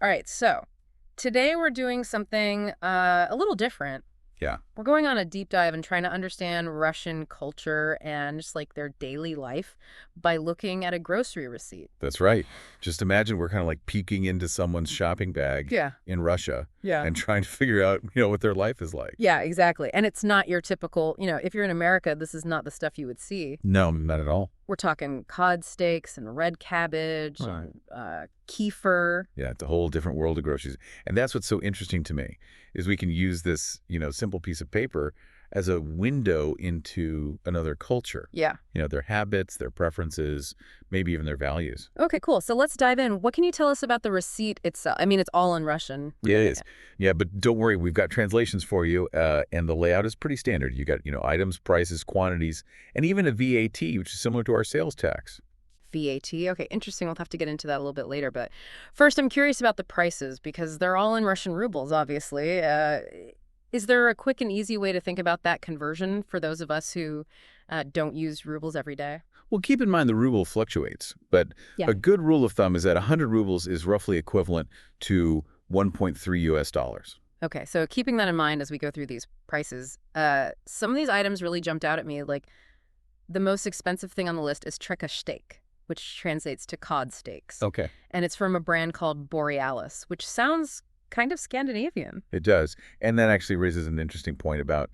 All right, so today we're doing something a little different. Yeah, We're going on a deep dive and trying to understand Russian culture and just like their daily life by looking at a grocery receipt. that's right. Just imagine we're kind of like peeking into someone's shopping bag Yeah, in Russia yeah. and trying to figure out, what their life is like. Yeah, exactly. And it's not your typical, if you're in America, this is not the stuff you would see. No, not at all. We're talking cod steaks and red cabbage Right. and kefir. Yeah, it's a whole different world of groceries. And that's what's so interesting to me is we can use this, simple piece of paper as a window into another culture. Yeah. Their habits, their preferences, maybe even their values. Okay, cool. So let's dive in. What can you tell us about the receipt itself? I mean, it's all in Russian. Yeah, it is. Yeah, but don't worry, we've got translations for you, and the layout is pretty standard. You got, items, prices, quantities, and even a VAT, which is similar to our sales tax. VAT. Okay, interesting. We'll have to get into that a little bit later. But first, I'm curious about the prices because they're all in Russian rubles, obviously. Is there a quick and easy way to think about that conversion for those of us who don't use rubles every day? Well, keep in mind the ruble fluctuates, but Yeah. a good rule of thumb is that 100 rubles is roughly equivalent to 1.3 US dollars. Okay, so keeping that in mind as we go through these prices, some of these items really jumped out at me. Like the most expensive thing on the list is Trekka steak, which translates to cod steaks. Okay. And it's from a brand called Borealis, which sounds kind of Scandinavian. It does. And that actually raises an interesting point about,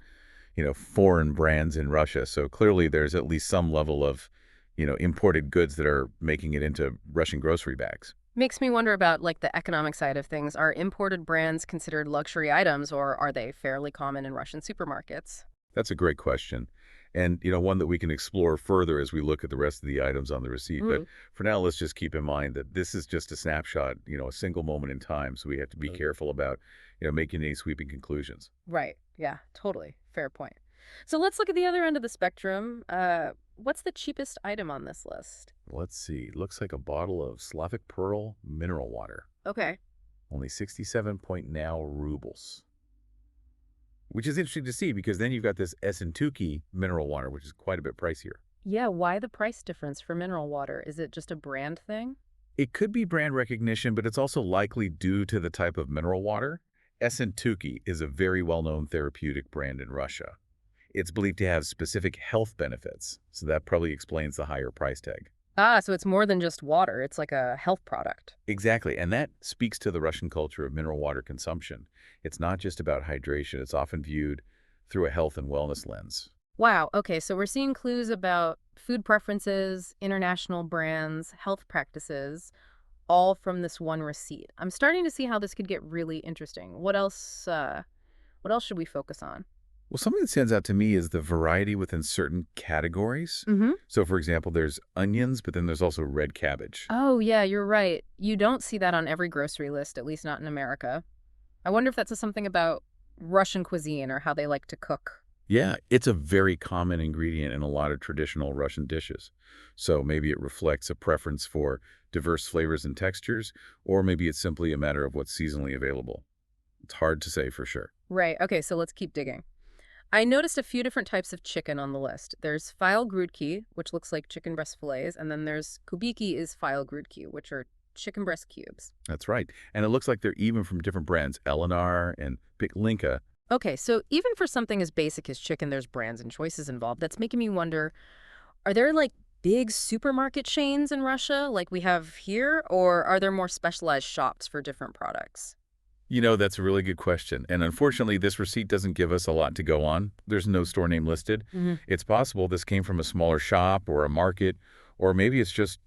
foreign brands in Russia. So clearly there's at least some level of, imported goods that are making it into Russian grocery bags. Makes me wonder about like the economic side of things. Are imported brands considered luxury items or are they fairly common in Russian supermarkets? That's a great question. And, one that we can explore further as we look at the rest of the items on the receipt. But Mm, for now, let's just keep in mind that this is just a snapshot, a single moment in time. So we have to be careful about, making any sweeping conclusions. right. Yeah, totally. Fair point. So let's look at the other end of the spectrum. What's the cheapest item on this list? Let's see. Looks like a bottle of Slavic Pearl mineral water. Okay. Only 67 point now rubles. Which is interesting to see because then you've got this Essentuki mineral water, which is quite a bit pricier. Yeah, why the price difference for mineral water? Is it just a brand thing? It could be brand recognition, but it's also likely due to the type of mineral water. Essentuki is a very well-known therapeutic brand in Russia. It's believed to have specific health benefits, so that probably explains the higher price tag. Ah, so it's more than just water. It's like a health product. Exactly, and that speaks to the Russian culture of mineral water consumption. It's not just about hydration, it's often viewed through a health and wellness lens. Wow. Okay, so we're seeing clues about food preferences, international brands, health practices, all from this one receipt. I'm starting to see how this could get really interesting. What else should we focus on? Well, something that stands out to me is the variety within certain categories. Mm-hmm. So, for example, there's onions, but then there's also red cabbage. Oh, yeah, you're right. You don't see that on every grocery list, at least not in America. I wonder if that's something about Russian cuisine or how they like to cook. Yeah, it's a very common ingredient in a lot of traditional Russian dishes. So maybe it reflects a preference for diverse flavors and textures, or maybe it's simply a matter of what's seasonally available. It's hard to say for sure. Right. Okay, so let's keep digging. I noticed a few different types of chicken on the list. There's file grudki, which looks like chicken breast fillets, and then there's kubiki is file grudki, which are chicken breast cubes. That's right. And it looks like they're even from different brands, Elenar and Piklinka. Okay, so even for something as basic as chicken, there's brands and choices involved. That's making me wonder, are there like big supermarket chains in Russia like we have here, or are there more specialized shops for different products? That's a really good question. And unfortunately, this receipt doesn't give us a lot to go on. There's no store name listed. Hmm. It's possible this came from a smaller shop or a market, or maybe it's just,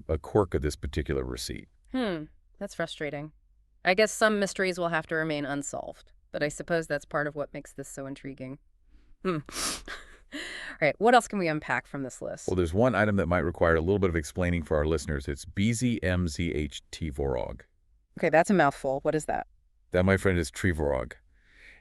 a quirk of this particular receipt. Hmm, that's frustrating. I guess some mysteries will have to remain unsolved, but I suppose that's part of what makes this so intriguing. Hmm. All right, what else can we unpack from this Well, list? there's one item that might require a little bit of explaining for our listeners. It's BZMZH Tvorog. Okay, that's a mouthful. What is that? That, my friend, is Tvorog.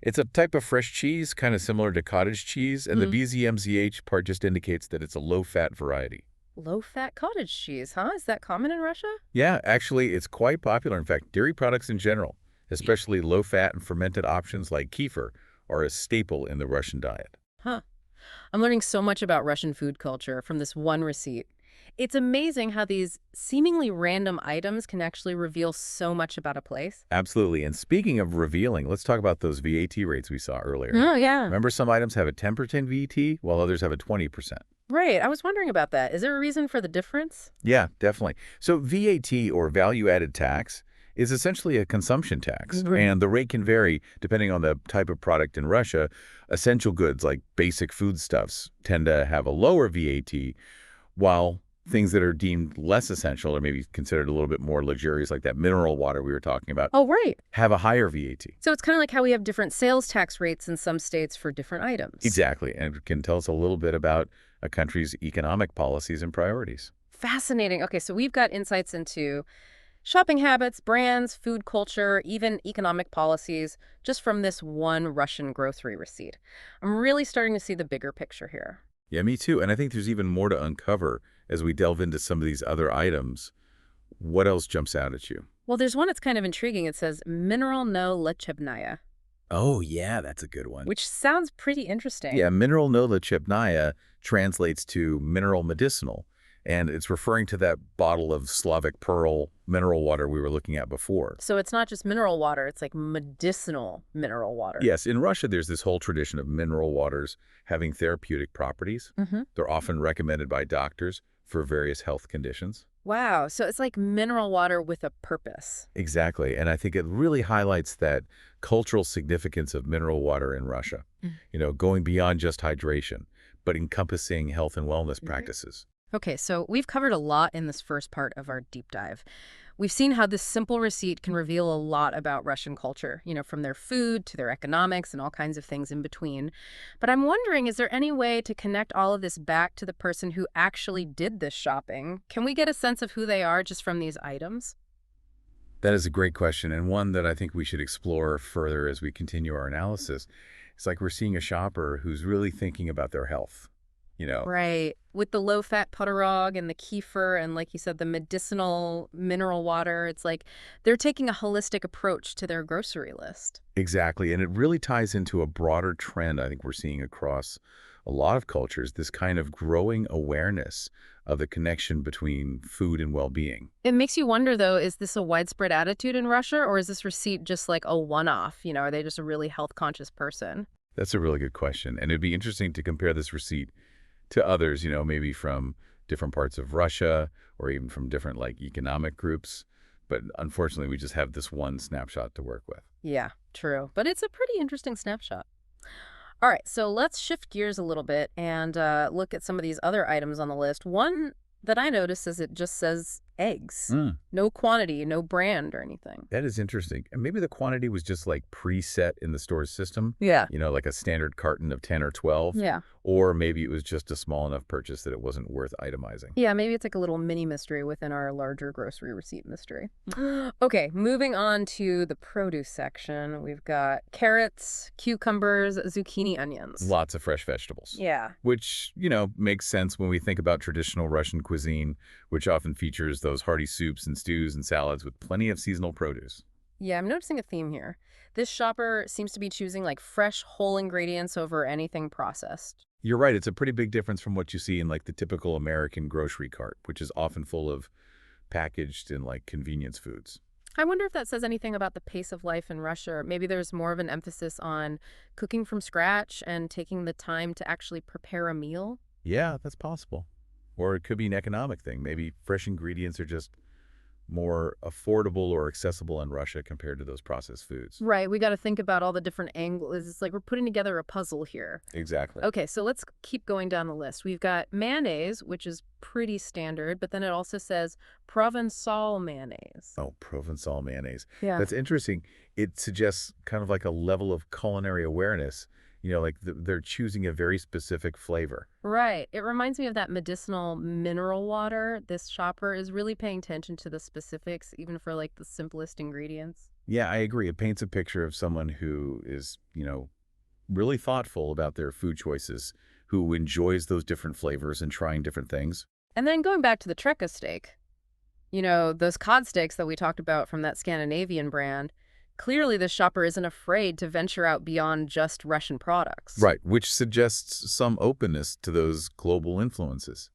It's a type of fresh cheese, kind of similar to cottage cheese, and the Hmm. BZMZH part just indicates that it's a low-fat variety. Low-fat cottage cheese, huh? Is that common in Russia? Yeah, actually, it's quite popular. In fact, dairy products in general, especially low-fat and fermented options like kefir, are a staple in the Russian diet. Huh. I'm learning so much about Russian food culture from this one receipt. It's amazing how these seemingly random items can actually reveal so much about a place. Absolutely. And speaking of revealing, let's talk about those VAT rates we saw earlier. Oh, yeah. Remember some items have a 10% VAT while others have a 20%. Right. I was wondering about that. Is there a reason for the difference? Yeah, definitely. So VAT, or value-added tax, is essentially a consumption tax, Right. and the rate can vary depending on the type of product in Russia. Essential goods like basic foodstuffs tend to have a lower VAT, while things that are deemed less essential or maybe considered a little bit more luxurious, like that mineral water we were talking about, Oh, right. have a higher VAT. So it's kind of like how we have different sales tax rates in some states for different items. Exactly, and it can tell us a little bit about a country's economic policies and priorities. Fascinating. Okay, so we've got insights into shopping habits, brands, food culture, even economic policies, just from this one Russian grocery receipt. I'm really starting to see the bigger picture here. Yeah, me too. And I think there's even more to uncover as we delve into some of these other items. What else jumps out at you? Well, there's one that's kind of intriguing. It says mineral no lechebnaya, Oh, yeah, that's a good one. which sounds pretty interesting. Yeah, mineral nola chepnaya translates to mineral medicinal, and it's referring to that bottle of Slavic Pearl mineral water we were looking at before. So it's not just mineral water, it's like medicinal mineral water. Yes, in Russia, there's this whole tradition of mineral waters having therapeutic properties. Mm-hmm. They're often recommended by doctors for various health conditions. Wow. So it's like mineral water with a purpose. Exactly, and I think it really highlights that cultural significance of mineral water in Russia. Mm. Going beyond just hydration, but encompassing health and wellness practices. Okay, so we've covered a lot in this first part of our deep dive. We've seen how this simple receipt can reveal a lot about Russian culture, from their food to their economics and all kinds of things in between. But I'm wondering, is there any way to connect all of this back to the person who actually did this shopping? Can we get a sense of who they are just from these items? That is a great question, and one that I think we should explore further as we continue our analysis. It's like we're seeing a shopper who's really thinking about their health. Right. With the low-fat Podorog and the kefir and, like you said, the medicinal mineral water, it's like they're taking a holistic approach to their grocery list. Exactly, and it really ties into a broader trend I think we're seeing across a lot of cultures, this kind of growing awareness of the connection between food and well-being. It makes you wonder, though, is this a widespread attitude in Russia, or is this receipt just like a one-off? Are they just a really health-conscious person? That's a really good question, and it'd be interesting to compare this receipt to others, maybe from different parts of Russia or even from different economic groups. But unfortunately, we just have this one snapshot to work with. Yeah, true. But it's a pretty interesting snapshot. All right, so let's shift gears a little bit and look at some of these other items on the list. One that I noticed is it just says eggs. No quantity, no brand or anything. That is interesting. And maybe the quantity was just preset in the store's system, Yeah. like a standard carton of 10 or 12. Yeah. Or maybe it was just a small enough purchase that it wasn't worth itemizing. Yeah, maybe it's like a little mini mystery within our larger grocery receipt mystery. Okay, moving on to the produce section. We've got carrots, cucumbers, zucchini, onions. Lots of fresh vegetables. Yeah. Which, makes sense when we think about traditional Russian cuisine, which often features those hearty soups and stews and salads with plenty of seasonal produce. Yeah, I'm noticing a theme here. This shopper seems to be choosing fresh, whole ingredients over anything processed. You're right. It's a pretty big difference from what you see in the typical American grocery cart, which is often full of packaged and convenience foods. I wonder if that says anything about the pace of life in Russia. Or maybe there's more of an emphasis on cooking from scratch and taking the time to actually prepare a meal. Yeah, that's possible. Or it could be an economic thing. Maybe fresh ingredients are just more affordable or accessible in Russia compared to those processed foods. Right, we got to think about all the different angles. It's like we're putting together a puzzle here. Exactly. Okay, so let's keep going down the list. We've got mayonnaise, which is pretty standard, but then it also says Provençal mayonnaise. Oh, Provençal mayonnaise. Yeah. That's interesting. It suggests kind of a level of culinary awareness. They're choosing a very specific flavor. Right. It reminds me of that medicinal mineral water. This shopper is really paying attention to the specifics, even for the simplest ingredients. Yeah, I agree. It paints a picture of someone who is, really thoughtful about their food choices, who enjoys those different flavors and trying different things. And then going back to the Trekka steak, those cod steaks that we talked about from that Scandinavian brand, clearly the shopper isn't afraid to venture out beyond just Russian products. Right, which suggests some openness to those global influences.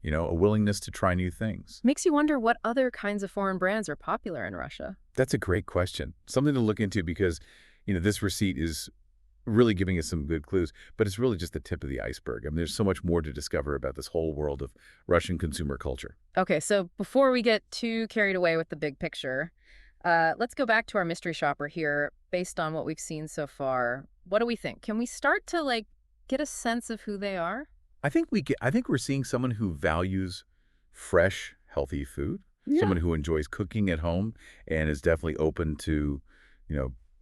a willingness to try new things. Makes you wonder what other kinds of foreign brands are popular in Russia. That's a great question. Something to look into because, this receipt is really giving us some good clues, but it's really just the tip of the iceberg. I mean, there's so much more to discover about this whole world of Russian consumer culture. Okay, so before we get too carried away with the big picture, let's go back to our mystery shopper here. Based on what we've seen so far, what do we think? Can we start to, get a sense of who they are? I think we're seeing someone who values fresh, healthy food, Yeah. someone who enjoys cooking at home and is definitely open to,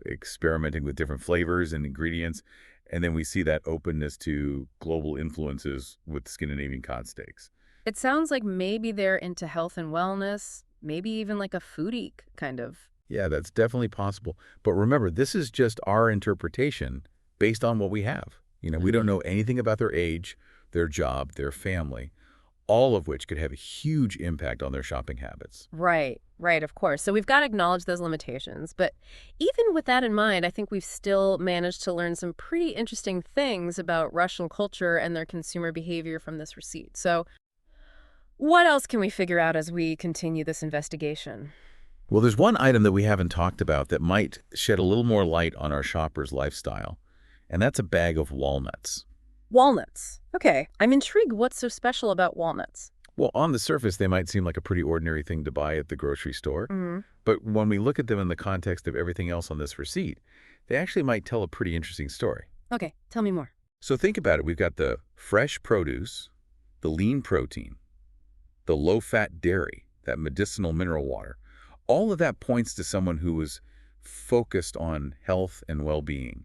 experimenting with different flavors and ingredients. And then we see that openness to global influences with Scandinavian cod steaks. It sounds like maybe they're into health and wellness, maybe even like a foodie kind of. Yeah, that's definitely possible. But remember, this is just our interpretation based on what we have. We don't know anything about their age, their job, their family, all of which could have a huge impact on their shopping habits. Right, of course. So we've got to acknowledge those limitations. But even with that in mind, I think we've still managed to learn some pretty interesting things about Russian culture and their consumer behavior from this receipt. So what else can we figure out as we continue this investigation? Well, there's one item that we haven't talked about that might shed a little more light on our shopper's lifestyle, and that's a bag of walnuts. Walnuts. Okay, I'm intrigued. What's so special about walnuts? Well, on the surface, they might seem like a pretty ordinary thing to buy at the grocery store, but when we look at them in the context of everything else on this receipt, they actually might tell a pretty interesting story. Okay, tell me more. So think about it. We've got the fresh produce, the lean protein, the low-fat dairy, that medicinal mineral water. All of that points to someone who was focused on health and well-being.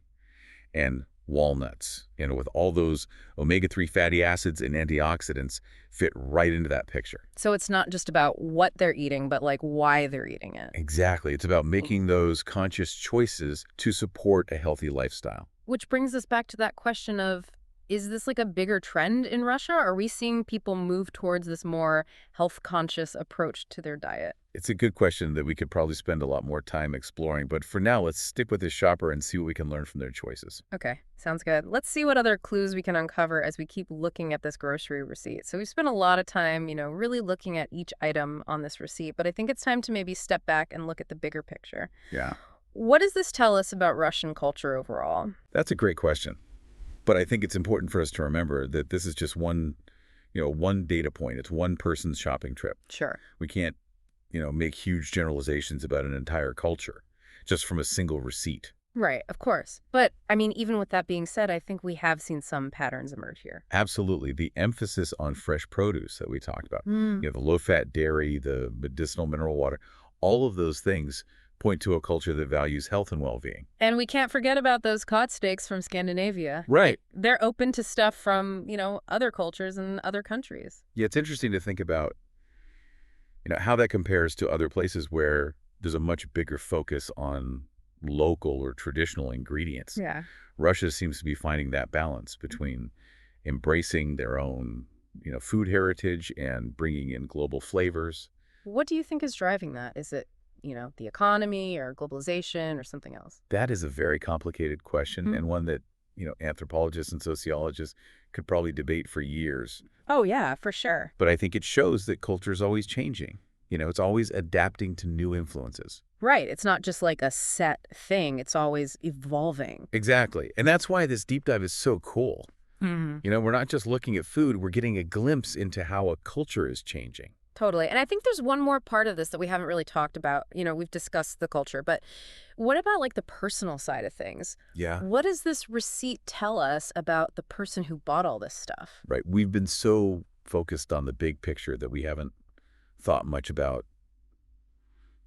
And walnuts, with all those omega-3 fatty acids and antioxidants fit right into that picture. So it's not just about what they're eating, but why they're eating it. Exactly. It's about making those conscious choices to support a healthy lifestyle. Which brings us back to that question of, is this a bigger trend in Russia? Are we seeing people move towards this more health-conscious approach to their diet? It's a good question that we could probably spend a lot more time exploring, but for now, let's stick with this shopper and see what we can learn from their choices. Okay, sounds good. Let's see what other clues we can uncover as we keep looking at this grocery receipt. So we've spent a lot of time, really looking at each item on this receipt, but I think it's time to maybe step back and look at the bigger picture. Yeah. What does this tell us about Russian culture overall? That's a great question. But I think it's important for us to remember that this is just one data point. It's one person's shopping trip. Sure. We can't, make huge generalizations about an entire culture just from a single receipt. Right, of course. But, even with that being said, I think we have seen some patterns emerge here. Absolutely. The emphasis on fresh produce that we talked about, the low-fat dairy, the medicinal mineral water, all of those things point to a culture that values health and well-being. And we can't forget about those cod steaks from Scandinavia. Right. They're open to stuff from, other cultures and other countries. Yeah, it's interesting to think about, how that compares to other places where there's a much bigger focus on local or traditional ingredients. Yeah. Russia seems to be finding that balance between embracing their own, food heritage and bringing in global flavors. What do you think is driving that? Is it, the economy or globalization or something else? That is a very complicated question and one that, anthropologists and sociologists could probably debate for years. Oh, yeah, for sure. But I think it shows that culture is always changing. It's always adapting to new influences. Right. It's not just a set thing. It's always evolving. Exactly. And that's why this deep dive is so cool. We're not just looking at food. We're getting a glimpse into how a culture is changing. Totally. And I think there's one more part of this that we haven't really talked about. We've discussed the culture, but what about the personal side of things? Yeah. What does this receipt tell us about the person who bought all this stuff? Right. We've been so focused on the big picture that we haven't thought much about,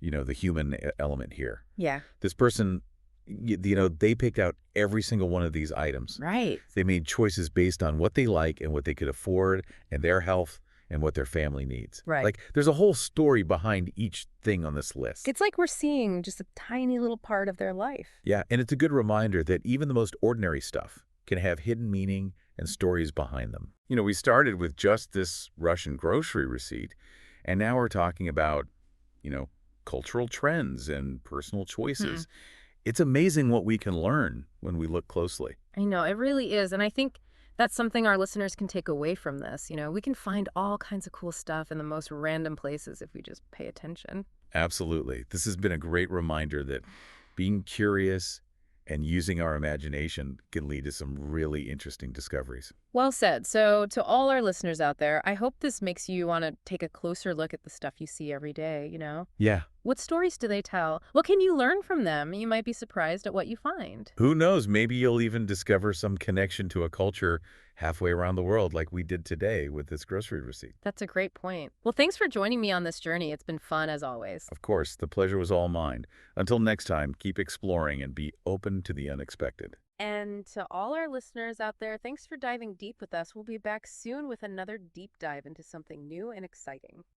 the human element here. Yeah. This person, they picked out every single one of these items. Right. They made choices based on what they like and what they could afford and their health and what their family needs. Right. There's a whole story behind each thing on this list. It's like we're seeing just a tiny little part of their life. Yeah, and it's a good reminder that even the most ordinary stuff can have hidden meaning and stories behind them. We started with just this Russian grocery receipt, and now we're talking about, cultural trends and personal choices. It's amazing what we can learn when we look closely. I know, it really is. And I think That's something our listeners can take away from this. We can find all kinds of cool stuff in the most random places if we just pay attention. Absolutely. This has been a great reminder that being curious and using our imagination can lead to some really interesting discoveries. Well said. So, to all our listeners out there, I hope this makes you want to take a closer look at the stuff you see every day. Yeah. What stories do they tell? What can you learn from them? You might be surprised at what you find. Who knows? Maybe you'll even discover some connection to a culture halfway around the world like we did today with this grocery receipt. That's a great point. Well, thanks for joining me on this journey. It's been fun as always. Of course, the pleasure was all mine. Until next time, keep exploring and be open to the unexpected. And to all our listeners out there, thanks for diving deep with us. We'll be back soon with another deep dive into something new and exciting.